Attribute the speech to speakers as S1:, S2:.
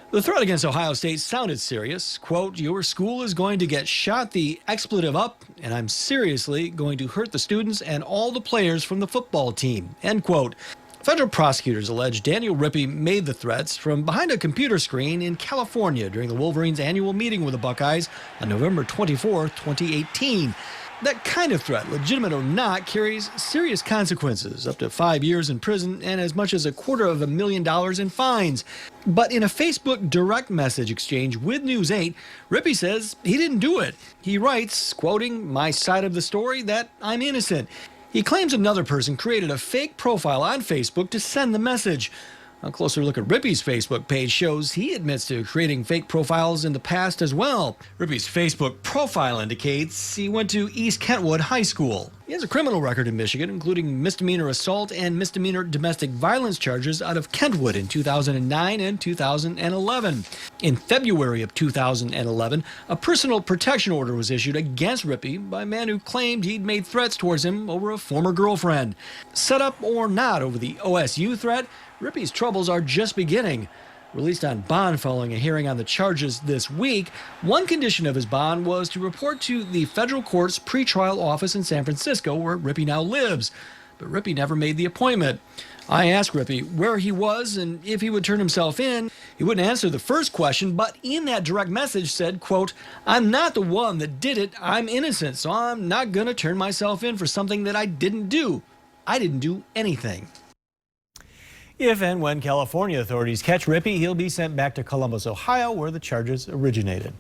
S1: The threat against Ohio State sounded serious. Quote, "Your school is going to get shot the expletive up, and I'm seriously going to hurt the students and all the players from the football team." End quote. Federal prosecutors allege Daniel Rippey made the threats from behind a computer screen in California during the Wolverines' annual meeting with the Buckeyes on November 24, 2018. That kind of threat, legitimate or not, carries serious consequences, up to 5 years in prison and as much as $250,000 in fines. But in a Facebook direct message exchange with News 8, Rippey says he didn't do it. He writes, quoting my side of the story, that I'm innocent. He claims another person created a fake profile on Facebook to send the message. A closer look at Rippey's Facebook page shows he admits to creating fake profiles in the past as well. Rippey's Facebook profile indicates he went to East Kentwood High School. He has a criminal record in Michigan, including misdemeanor assault and misdemeanor domestic violence charges out of Kentwood in 2009 and 2011. In February of 2011, a personal protection order was issued against Rippey by a man who claimed he'd made threats towards him over a former girlfriend. Set up or not over the OSU threat, Rippey's troubles are just beginning. Released on bond following a hearing on the charges this week, one condition of his bond was to report to the federal court's pretrial office in San Francisco, where Rippey now lives. But Rippey never made the appointment. I asked Rippey where he was and if he would turn himself in. He wouldn't answer the first question, but in that direct message said, quote, "I'm not the one that did it. I'm innocent, so I'm not going to turn myself in for something that I didn't do. I didn't do anything." If and when California authorities catch Rippey, he'll be sent back to Columbus, Ohio, where the charges originated.